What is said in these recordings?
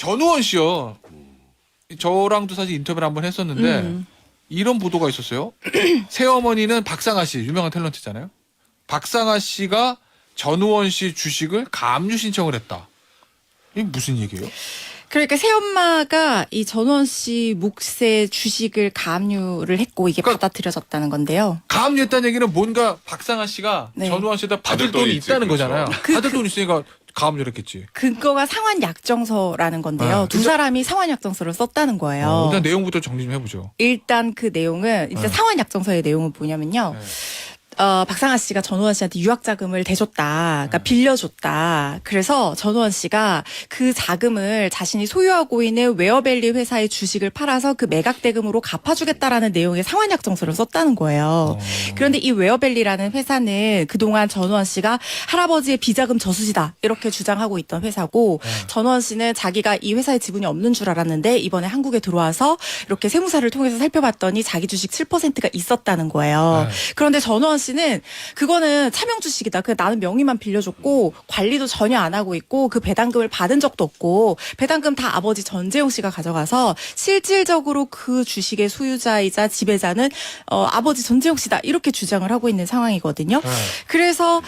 전우원 씨요. 저랑도 사실 인터뷰를 한번 했었는데 이런 보도가 있었어요. 새어머니는 박상아 씨, 유명한 탤런트잖아요. 박상아 씨가 전우원 씨 주식을 가압류 신청을 했다. 이게 무슨 얘기예요? 그러니까 새엄마가 이 전우원 씨 몫의 주식을 가압류를 했고 이게 그러니까 받아들여졌다는 건데요. 가압류했다는 얘기는 뭔가 박상아 씨가 네. 전우원 씨에다 받을 받을 돈이 돈이 있지, 있다는 그렇죠. 거잖아요. 받을 돈이 있으니까 가압류를 했겠지. 근거가 상환 약정서라는 건데요. 네. 두 사람이 상환 약정서를 썼다는 거예요. 일단 내용부터 정리 좀 해보죠. 일단 그 내용은 일단 네. 상환 약정서의 내용은 뭐냐면요. 네. 박상아 씨가 전우원 씨한테 유학 자금을 대줬다. 그러니까 빌려줬다. 그래서 전우원 씨가 그 자금을 자신이 소유하고 있는 웨어밸리 회사의 주식을 팔아서 그 매각 대금으로 갚아주겠다라는 내용의 상환 약정서를 썼다는 거예요. 그런데 이 웨어밸리라는 회사는 그동안 전우원 씨가 할아버지의 비자금 저수지다 이렇게 주장하고 있던 회사고 전우원 씨는 자기가 이 회사에 지분이 없는 줄 알았는데 이번에 한국에 들어와서 이렇게 세무사를 통해서 살펴봤더니 자기 주식 7%가 있었다는 거예요. 그런데 전우원 씨는 그거는 차명 주식이다. 그 나는 명의만 빌려줬고 관리도 전혀 안 하고 있고 그 배당금을 받은 적도 없고 배당금 다 아버지 전재용 씨가 가져가서 실질적으로 그 주식의 소유자이자 지배자는 아버지 전재용 씨다 이렇게 주장을 하고 있는 상황이거든요. 그래서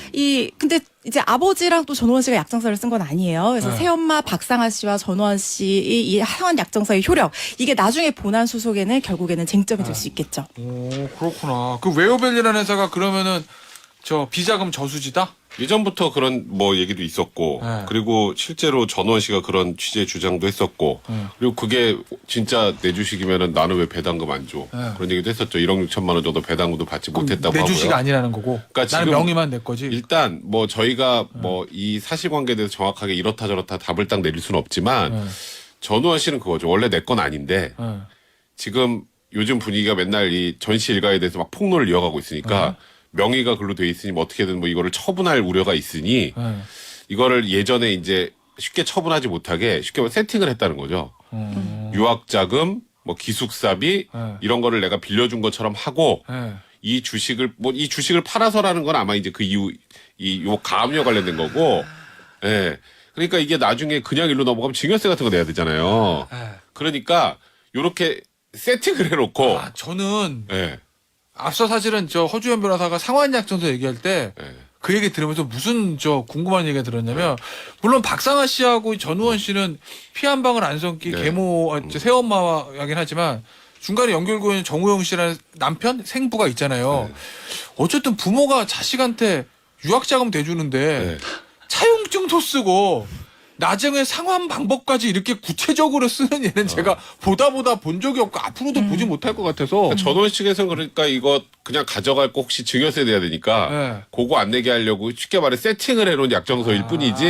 근데 이제 아버지랑 또 전우원 씨가 약정서를 쓴 건 아니에요. 그래서 네. 새엄마 새엄마 박상아 씨와 전우원 씨의 이 상환 약정서의 효력 이게 나중에 본안 소속에는 결국에는 쟁점이 될 수 있겠죠. 오, 그렇구나. 그 웨어밸리라는 회사가 그러면은 저 비자금 저수지다? 예전부터 그런 뭐 얘기도 있었고 네. 그리고 실제로 전원 씨가 그런 취지의 주장도 했었고 그리고 그게 진짜 내 주식이면은 나는 왜 배당금 안 줘? 네. 그런 얘기도 했었죠. 1억 6천만 원 정도 배당금도 받지 못했다고 내 하고요. 주식 아니라는 거고. 그러니까 나는 지금 명의만 내 거지. 일단 뭐 저희가 뭐 이 사실관계에 대해서 정확하게 이렇다 저렇다 답을 딱 내릴 수는 없지만 전우원 씨는 그거죠. 원래 내 건 아닌데 지금 요즘 분위기가 맨날 이 전시 일가에 대해서 막 폭로를 이어가고 있으니까 명의가 글로 돼 있으니 뭐 어떻게든 뭐 이거를 처분할 우려가 있으니 이거를 예전에 이제 쉽게 처분하지 못하게 쉽게 말해 세팅을 했다는 거죠. 유학자금, 뭐 기숙사비 이런 거를 내가 빌려준 것처럼 하고 이 주식을 팔아서라는 건 아마 이제 그 이후 요 가압류와 관련된 거고, 예. 그러니까 이게 나중에 그냥 일로 넘어가면 증여세 같은 거 내야 되잖아요. 그러니까 요렇게 세팅을 해놓고, 저는 예. 앞서 사실은 저 허주연 변호사가 상환약정서 얘기할 때 그 얘기 들으면서 무슨 저 궁금한 얘기가 들었냐면 물론 박상아 씨하고 전우원 씨는 피 한 방울 안 섞기 계모 새엄마와 하긴 하지만 중간에 연결고 있는 정우영 씨라는 남편 생부가 있잖아요. 어쨌든 부모가 자식한테 유학자금 대주는데 차용증도 쓰고 나중에 상환 방법까지 이렇게 구체적으로 쓰는 얘는 제가 보다 본 적이 없고 앞으로도 보지 못할 것 같아서 그러니까 전원 측에서는 그러니까 이거 그냥 가져갈 거 혹시 증여세 내야 되니까 그거 안 내게 하려고 쉽게 말해 세팅을 해놓은 약정서일 뿐이지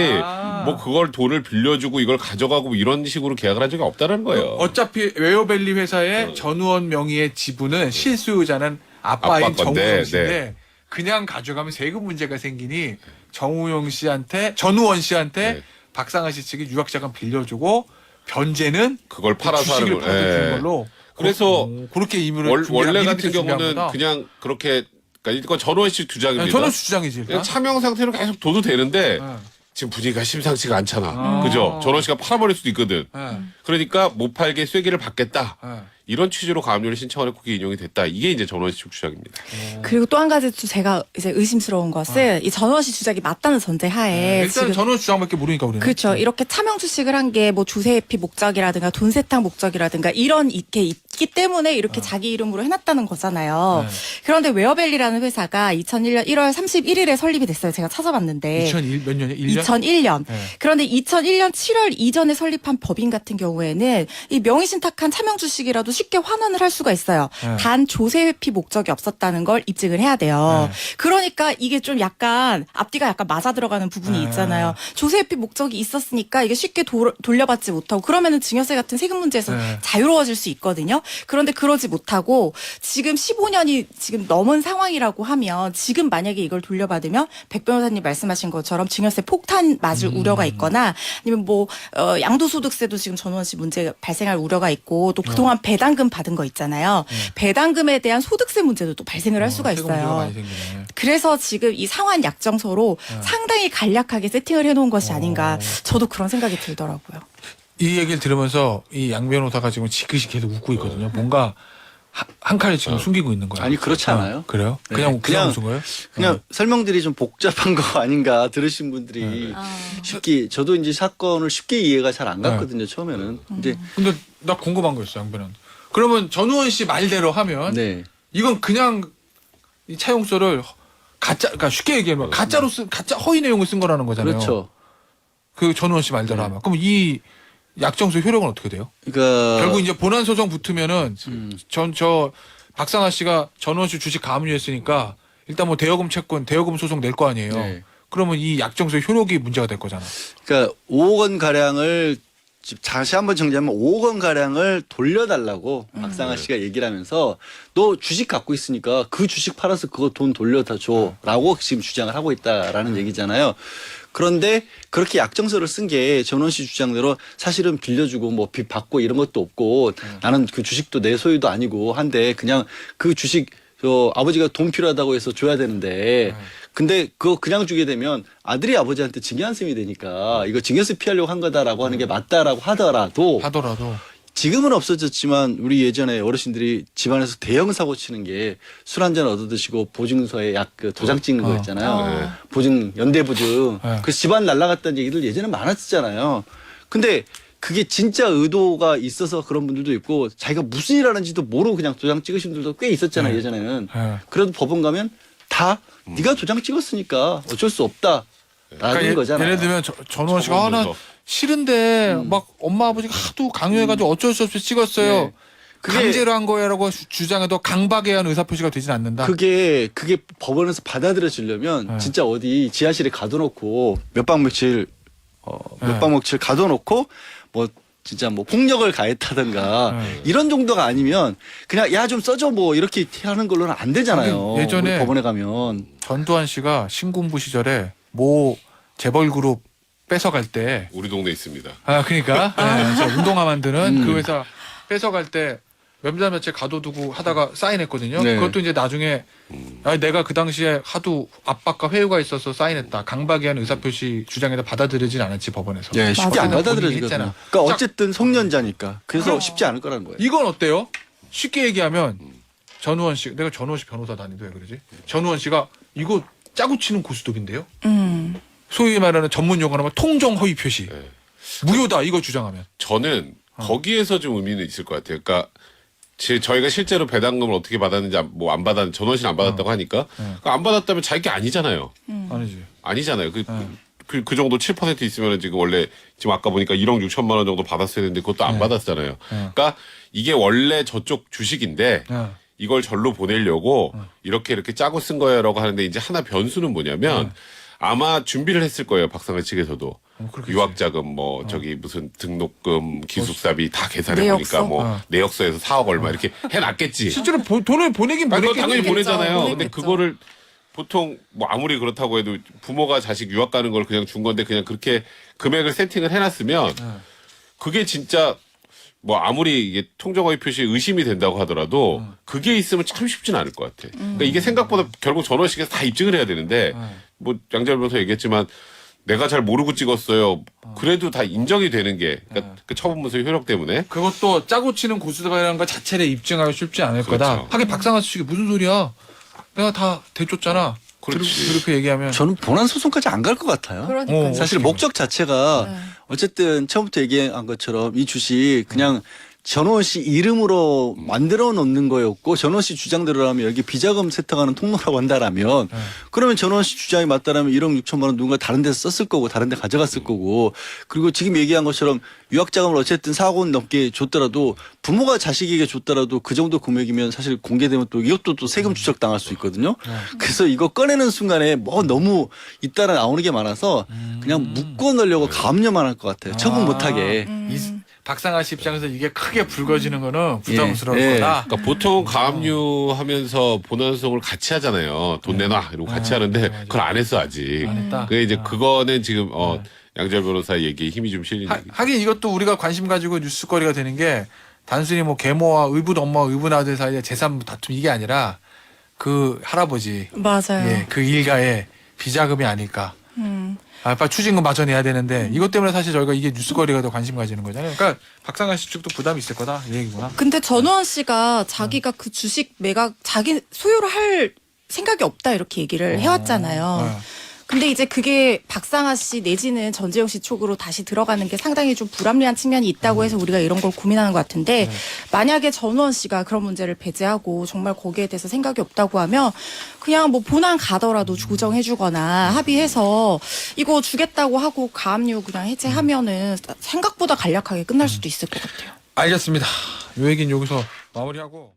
뭐 그걸 돈을 빌려주고 이걸 가져가고 뭐 이런 식으로 계약을 한 적이 없다는 거예요. 어차피 웨어밸리 회사의 전우원 명의의 지분은 실소유자는 아빠인 아빠 건데, 정우영 씨인데 그냥 가져가면 세금 문제가 생기니 정우영 씨한테 전우원 씨한테 박상아 씨 측이 유학자금 빌려주고 변제는 그걸 팔아서 주식을 하는 걸. 받아주는 예. 걸로 그래서 그렇게 의미를 원래 같은 경우는 그냥 그렇게 그러니까 이건 전원 씨 주장입니다. 전원 주장이지 그냥 일단. 차명 상태로 계속 둬도 되는데 지금 분위기가 심상치가 않잖아. 그죠? 전원 씨가 팔아버릴 수도 있거든. 그러니까 못 팔게 쐐기를 받겠다. 이런 취지로 가압류를 신청을 했고 그게 인용이 됐다. 이게 이제 전원 씨 주장입니다. 그리고 또 한 가지 또 제가 이제 의심스러운 것은 이 전원 씨 주장이 맞다는 전제하에 일단 지금 전원 주장밖에 모르니까 우리는. 그렇죠. 이렇게 차명 주식을 한 게 뭐 조세회피 목적이라든가 돈 세탁 목적이라든가 이런 게 있기 때문에 이렇게 자기 이름으로 해놨다는 거잖아요. 그런데 웨어밸리라는 회사가 2001년 1월 31일에 설립이 됐어요. 제가 찾아봤는데. 2001 몇 년에 1년? 2001년. 그런데 2001년 7월 이전에 설립한 법인 같은 경우에는 이 명의신탁한 차명 주식이라도 쉽게 환원을 할 수가 있어요. 단 조세회피 목적이 없었다는 걸 입증을 해야 돼요. 그러니까 이게 좀 약간 앞뒤가 약간 맞아 들어가는 부분이 있잖아요. 조세회피 목적이 있었으니까 이게 쉽게 돌려받지 못하고 그러면은 증여세 같은 세금 문제에서 자유로워질 수 있거든요. 그런데 그러지 못하고 지금 15년이 지금 넘은 상황이라고 하면 지금 만약에 이걸 돌려받으면 백 변호사님 말씀하신 것처럼 증여세 폭탄 맞을 우려가 있거나 아니면 뭐 양도소득세도 지금 전원 씨 문제 발생할 우려가 있고 또 그동안 배당금 받은 거 있잖아요. 배당금에 대한 소득세 문제도 또 발생을 할 수가 세금 문제가 있어요. 많이 생기네. 그래서 지금 이 상환 약정서로 상당히 간략하게 세팅을 해놓은 것이 아닌가 저도 그런 생각이 들더라고요. 이 얘기를 들으면서 이 양 변호사가 지금 지그시 계속 웃고 있거든요. 뭔가 한 칸을 지금 숨기고 있는 거야. 아니 그렇지 않아요? 그래요? 네. 그냥 웃은 거예요? 그냥 설명들이 좀 복잡한 거 아닌가 들으신 분들이 쉽게 저도 이제 사건을 쉽게 이해가 잘 안 갔거든요 처음에는. 근데 나 궁금한 거 있어요, 양 변호사. 그러면 전우원 씨 말대로 하면 네. 이건 그냥 이 차용서를 가짜, 그러니까 쉽게 얘기하면 가짜로 가짜 허위 내용을 쓴 거라는 거잖아요. 그렇죠. 그 전우원 씨 말대로 하면. 그럼 이 약정서 효력은 어떻게 돼요? 그러니까 결국 이제 본안 소송 붙으면은 저 박상아 씨가 전우원 씨 주식 가압류했으니까 일단 뭐 대여금 채권, 대여금 소송 낼 거 아니에요. 네. 그러면 이 약정서 효력이 문제가 될 거잖아. 그러니까 5억 원 가량을 다시 한번 정리하면 5억 원 가량을 돌려달라고 박상아 씨가 얘기를 하면서 너 주식 갖고 있으니까 그 주식 팔아서 그거 돈 돌려다 줘라고 지금 주장을 하고 있다라는 얘기잖아요. 그런데 그렇게 약정서를 쓴 게 전원 씨 주장대로 사실은 빌려주고 뭐 빚 받고 이런 것도 없고 나는 그 주식도 내 소유도 아니고 한데 그냥 그 주식 아버지가 돈 필요하다고 해서 줘야 되는데 근데 그거 그냥 주게 되면 아들이 아버지한테 증여한셈이 되니까 이거 증여세 피하려고 한 거다라고 하는 게 맞다라고 하더라도 지금은 없어졌지만 우리 예전에 어르신들이 집안에서 대형 사고 치는 게 술 한 잔 얻어 드시고 보증서에 약 그 도장 찍는 거 있잖아요. 보증 연대 보증. 그래서 집안 날라갔다는 얘기들 예전에 많았잖아요. 근데 그게 진짜 의도가 있어서 그런 분들도 있고 자기가 무슨 일 하는지도 모르고 그냥 도장 찍으신 분들도 꽤 있었잖아요. 예전에는. 그래도 법원 가면 다 네가 도장 찍었으니까 어쩔 수 없다. 라는 거잖아요. 예를 들면 전우원 씨가 하나 싫은데 막 엄마 아버지가 하도 강요해가지고 어쩔 수 없이 찍었어요. 네. 그게 강제로 한 거야라고 주장해도 강박에 의한 의사표시가 되진 않는다. 그게 법원에서 받아들여지려면 진짜 어디 지하실에 가둬놓고 몇 박 며칠 가둬놓고 뭐 진짜 뭐 폭력을 가했다든가 이런 정도가 아니면 그냥 야 좀 써줘 뭐 이렇게 하는 걸로는 안 되잖아요. 예전에 법원에 가면 전두환 씨가 신군부 시절에 모 재벌그룹 뺏어갈 때 우리 동네에 있습니다. 그러니까 저 운동화 만드는 그 회사 뺏어갈 때 며칠 가둬두고 하다가 사인했거든요. 네. 그것도 이제 나중에 내가 그 당시에 하도 압박과 회유가 있어서 사인했다. 강박에 의한 의사표시 주장에다 받아들여진 않았지 법원에서. 네, 쉽게 안 맞아요. 받아들여지거든요. 했잖아. 그러니까 어쨌든 성년자니까 그래서 그럼. 쉽지 않을 거라는 거예요. 이건 어때요? 쉽게 얘기하면 전우원 씨, 내가 전우원 씨 변호사 다니도 왜 그러지? 전우원 씨가 이거 짜고 치는 고스톱인데요. 소위 말하는 전문 용어로 하면 통정 허위 표시. 네. 무효다 이거 주장하면. 저는 거기에서 좀 의미는 있을 것 같아요. 그러니까 저희가 실제로 배당금을 어떻게 받았는지 뭐 안 받았는지 전원 씨는 안 받았다고 하니까 안 받았다면 자기 아니잖아요. 아니지. 아니잖아요. 그 정도 7% 있으면 지금 원래 지금 아까 보니까 1억 6천만 원 정도 받았어야 되는데 그것도 안 받았잖아요. 그러니까 이게 원래 저쪽 주식인데 이걸 절로 보내려고 이렇게 짜고 쓴 거야라고 하는데 이제 하나 변수는 뭐냐면 아마 준비를 했을 거예요. 박상아 측에서도. 유학자금 뭐 저기 무슨 등록금 기숙사비 다 계산해 보니까 뭐 내역서에서 4억 얼마 이렇게 해놨겠지. 실제로 돈을 보내긴 그거 보냈겠지. 당연히 보내잖아요. 근데 보냈겠죠. 그거를 보통 뭐 아무리 그렇다고 해도 부모가 자식 유학 가는 걸 그냥 준 건데 그냥 그렇게 금액을 세팅을 해놨으면 그게 진짜 뭐 아무리 이게 통정허위 표시에 의심이 된다고 하더라도 그게 있으면 참 쉽진 않을 것 같아. 그러니까 이게 생각보다 결국 전원식에서 다 입증을 해야 되는데 뭐 양재열 변호사 얘기했지만 내가 잘 모르고 찍었어요. 그래도 다 인정이 되는 게 그러니까 그 처분문서의 효력 때문에. 그것도 짜고 치는 고스톱이라는 걸 자체를 입증하기 쉽지 않을 거다. 그렇죠. 하긴 박상아 측이 무슨 소리야? 내가 다 대줬잖아. 그렇지. 그렇게 얘기하면 저는 본안 소송까지 안 갈 것 같아요. 그러니까요. 사실 목적 자체가 어쨌든 처음부터 얘기한 것처럼 이 주식 그냥 전원 씨 이름으로 만들어 놓는 거였고 전원 씨 주장대로라면 여기 비자금 세탁하는 통로라고 한다라면 그러면 전원 씨 주장이 맞다라면 1억 6천만 원 누군가 다른 데서 썼을 거고 다른 데 가져갔을 거고 그리고 지금 얘기한 것처럼 유학자금을 어쨌든 4억 원 넘게 줬더라도 부모가 자식에게 줬더라도 그 정도 금액이면 사실 공개되면 또 이것도 또 세금 추적 당할 수 있거든요. 그래서 이거 꺼내는 순간에 뭐 너무 잇따라 나오는 게 많아서 그냥 묶어 넣으려고 가압류만 할 것 같아요. 처분 못하게. 박상아 씨 입장에서 이게 크게 불거지는 거는 부담스러울 예. 거다. 그러니까 보통 가압류하면서 본원송을 같이 하잖아요. 돈 내놔 이러고 같이 하는데 그걸 안 했어 아직. 안 했다. 그게 이제 그거는 지금 양재열 변호사 얘기에 힘이 좀 실리는 얘기. 하긴 이것도 우리가 관심 가지고 뉴스거리가 되는 게 단순히 뭐 계모와 의붓 엄마와 의붓 아들 사이의 재산 다툼 이게 아니라 그 할아버지 맞아요. 그 일가의 비자금이 아닐까. 빨리 추징금 마련해야 되는데 이것 때문에 사실 저희가 이게 뉴스거리가 더 관심 가지는 거잖아요. 그러니까 박상한 씨 측도 부담이 있을 거다 이 얘기구나. 근데 전우원 씨가 자기가 그 주식 매각 자기 소유를 할 생각이 없다 이렇게 얘기를 해왔잖아요. 근데 이제 그게 박상아 씨 내지는 전재영 씨 쪽으로 다시 들어가는 게 상당히 좀 불합리한 측면이 있다고 해서 우리가 이런 걸 고민하는 것 같은데 만약에 전우원 씨가 그런 문제를 배제하고 정말 거기에 대해서 생각이 없다고 하면 그냥 뭐 본안 가더라도 조정해주거나 합의해서 이거 주겠다고 하고 가압류 그냥 해제하면은 생각보다 간략하게 끝날 수도 있을 것 같아요. 알겠습니다. 요 얘기는 여기서 마무리하고.